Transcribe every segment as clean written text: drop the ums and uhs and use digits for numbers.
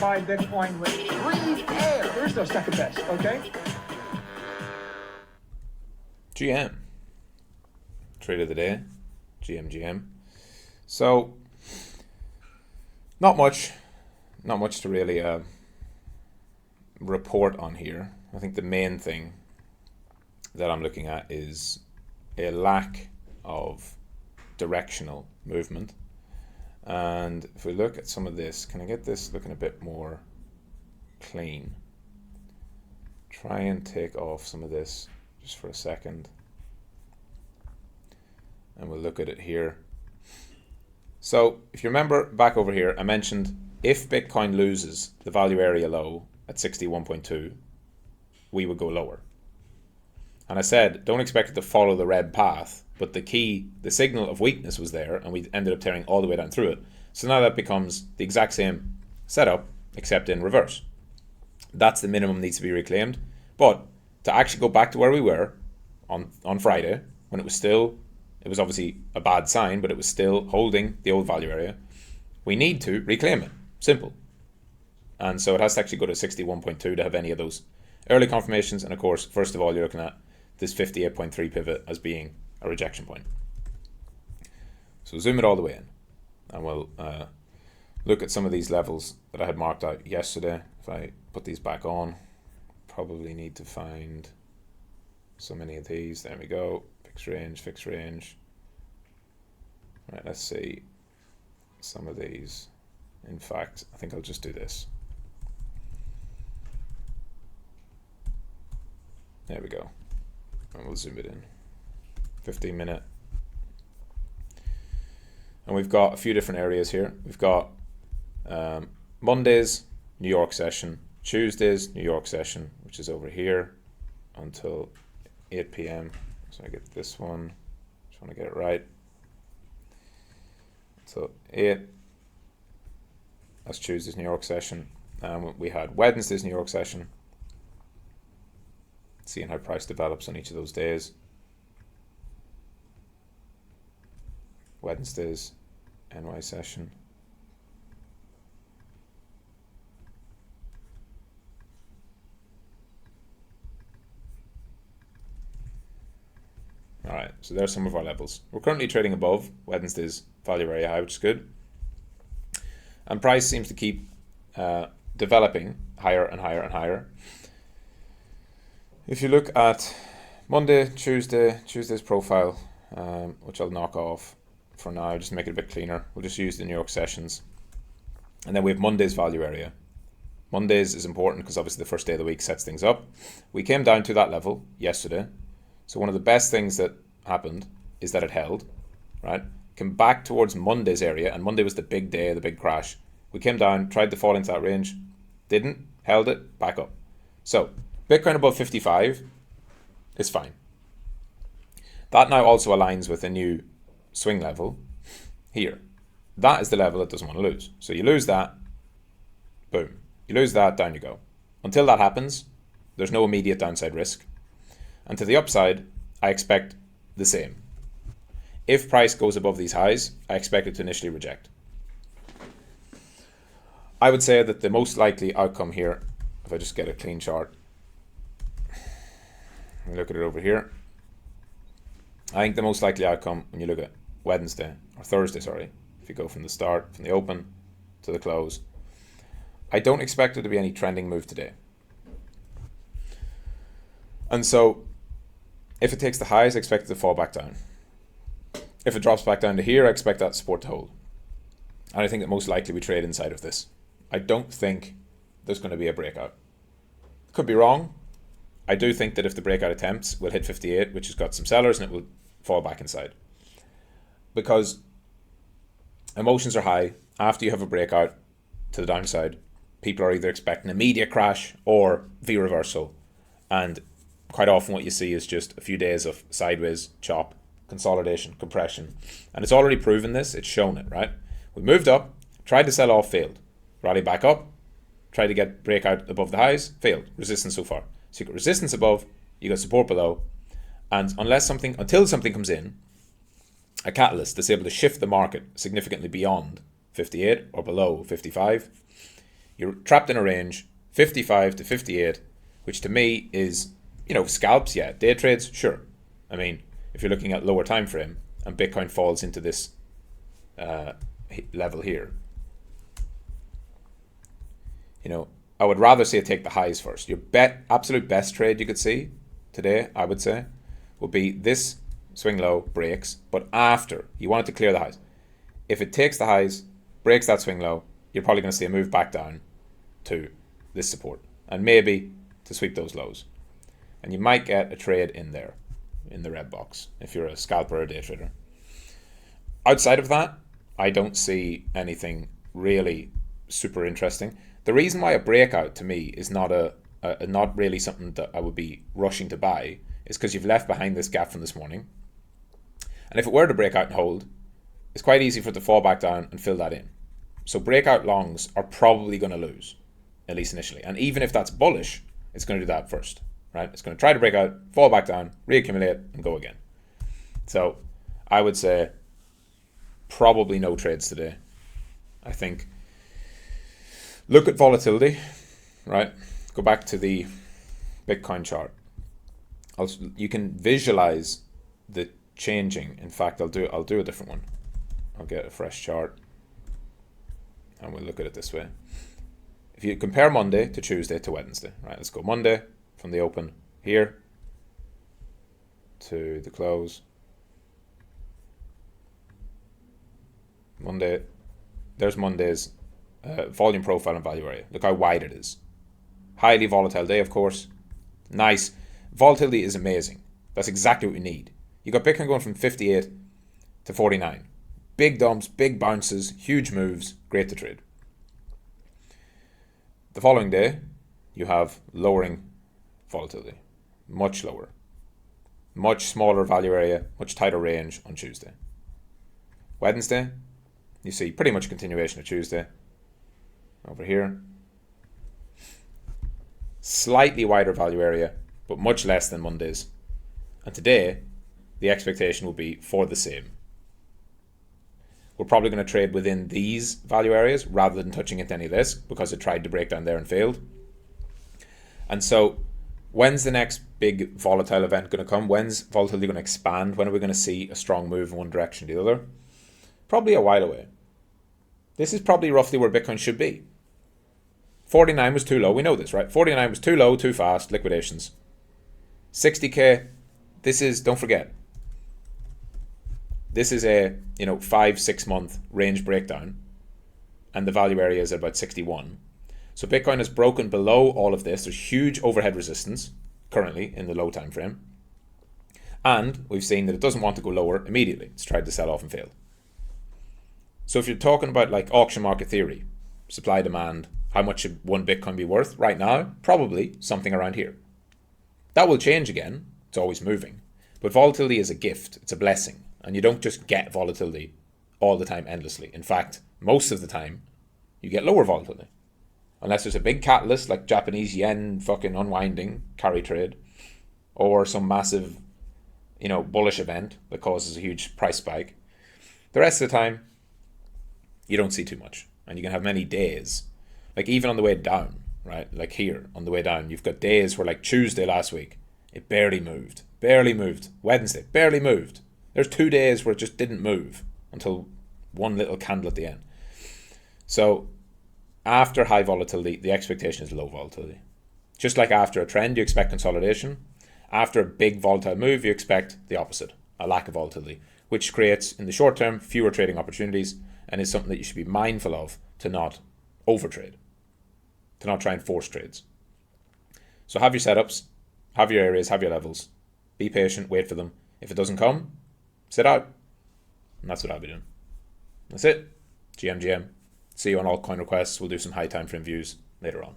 buy Bitcoin with breathe air. There is no second best, okay? GM. Trade of the day. GM. So, not much to really report on here. I think the main thing that I'm looking at is a lack of directional movement. And if we look at some of this, can I get this looking a bit more clean? Try and take off some of this just for a second. And we'll look at it here. So if you remember back over here, I mentioned if Bitcoin loses the value area low at 61.2, we would go lower. And I said, don't expect it to follow the red path, but the signal of weakness was there, and we ended up tearing all the way down through it. So now that becomes the exact same setup, except in reverse. That's the minimum needs to be reclaimed. But to actually go back to where we were on Friday, when it was obviously a bad sign, but it was still holding the old value area, we need to reclaim it. Simple. And so it has to actually go to 61.2 to have any of those early confirmations. And of course, first of all, you're looking at this 58.3 pivot as being a rejection point. So zoom it all the way in, and we'll look at some of these levels that I had marked out yesterday. If I put these back on, probably need to find so many of these. There we go. Fixed range. Right, let's see some of these. In fact, I think I'll just do this. There we go. And we'll zoom it in. 15-minute. And we've got a few different areas here. We've got Monday's New York session, Tuesday's New York session, which is over here until 8 p.m. So I get this one. Just want to get it right. So 8. That's Tuesday's New York session. And we had Wednesday's New York session. Seeing how price develops on each of those days. Wednesday's NY session. Alright, so there's some of our levels. We're currently trading above Wednesday's value area high, which is good. And price seems to keep developing higher and higher and higher. If you look at Monday, Tuesday's profile, which I'll knock off for now, just to make it a bit cleaner. We'll just use the New York sessions. And then we have Monday's value area. Mondays is important because obviously the first day of the week sets things up. We came down to that level yesterday. So one of the best things that happened is that it held, right? Came back towards Monday's area, and Monday was the big day, the big crash. We came down, tried to fall into that range, didn't, held it, back up. So Bitcoin above 55 is fine. That now also aligns with a new swing level here. That is the level it doesn't want to lose. So you lose that, boom. You lose that, down you go. Until that happens, there's no immediate downside risk. And to the upside, I expect the same. If price goes above these highs, I expect it to initially reject. I would say that the most likely outcome here, if I just get a clean chart, look at it over here. I think the most likely outcome when you look at Wednesday, or Thursday, sorry, if you go from the start, from the open to the close, I don't expect there to be any trending move today. And so, if it takes the highs, I expect it to fall back down. If it drops back down to here, I expect that support to hold. And I think that most likely we trade inside of this. I don't think there's going to be a breakout. Could be wrong. I do think that if the breakout attempts, we'll hit 58, which has got some sellers, and it will fall back inside. Because emotions are high. After you have a breakout to the downside, people are either expecting an immediate crash or V reversal. And quite often what you see is just a few days of sideways chop, consolidation, compression. And it's already proven this. It's shown it, right? We moved up, tried to sell off, failed. Rally back up, tried to get breakout above the highs, failed. Resistance so far. So you got resistance above, you got support below. And until something comes in, a catalyst that's able to shift the market significantly beyond 58 or below 55, You're trapped in a range, 55 to 58, which to me is, scalps, yeah. Day trades, sure. I mean, if you're looking at lower time frame and Bitcoin falls into this level here, I would rather see it take the highs first. Your absolute best trade you could see today, I would say, would be this swing low, breaks, but after you want it to clear the highs. If it takes the highs, breaks that swing low, you're probably going to see a move back down to this support and maybe to sweep those lows. And you might get a trade in there, in the red box, if you're a scalper or a day trader. Outside of that, I don't see anything really super interesting. The reason why a breakout to me is not not really something that I would be rushing to buy is because you've left behind this gap from this morning. And if it were to break out and hold, it's quite easy for it to fall back down and fill that in. So breakout longs are probably going to lose, at least initially. And even if that's bullish, it's going to do that first, right? It's going to try to break out, fall back down, reaccumulate, and go again. So I would say probably no trades today. I think look at volatility, right? Go back to the Bitcoin chart. You can visualize the changing. In fact, I'll do a different one. I'll get a fresh chart and we'll look at it this way. If you compare Monday to Tuesday to Wednesday, right? Let's go Monday from the open here to the close. Monday, there's Monday's volume profile and value area. Look how wide it is. Highly volatile day, of course. Nice. Volatility is amazing. That's exactly what we need. You got Bitcoin going from 58 to 49. Big dumps, big bounces, huge moves, great to trade. The following day, you have lowering volatility. Much lower. Much smaller value area, much tighter range on Tuesday. Wednesday, you see pretty much continuation of Tuesday. Over here. Slightly wider value area, but much less than Monday's. And today, the expectation will be for the same. We're probably going to trade within these value areas rather than touching into any of this because it tried to break down there and failed. And so, when's the next big volatile event going to come? When's volatility going to expand? When are we going to see a strong move in one direction or the other? Probably a while away. This is probably roughly where Bitcoin should be. 49 was too low. We know this, right? 49 was too low, too fast, liquidations. 60k, this is, don't forget, this is a 5-6 month range breakdown and the value area is at about 61. So Bitcoin has broken below all of this. There's huge overhead resistance currently in the low time frame. And we've seen that it doesn't want to go lower immediately. It's tried to sell off and failed. So if you're talking about like auction market theory, supply demand, how much should one Bitcoin be worth right now? Probably something around here. That will change again. It's always moving. But volatility is a gift. It's a blessing. And you don't just get volatility all the time endlessly. In fact, most of the time, you get lower volatility. Unless there's a big catalyst like Japanese yen fucking unwinding, carry trade, or some massive, bullish event that causes a huge price spike. The rest of the time, you don't see too much. And you can have many days. Like even on the way down, right? Like here, on the way down, you've got days where like Tuesday last week, it barely moved. Wednesday, barely moved. There's 2 days where it just didn't move until one little candle at the end. So after high volatility, the expectation is low volatility. Just like after a trend, you expect consolidation. After a big volatile move, you expect the opposite, a lack of volatility, which creates, in the short term, fewer trading opportunities and is something that you should be mindful of to not overtrade, to not try and force trades. So have your setups, have your areas, have your levels. Be patient, wait for them. If it doesn't come, sit out. And that's what I'll be doing. That's it. GM. See you on all coin requests. We'll do some high time frame views later on.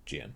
GM.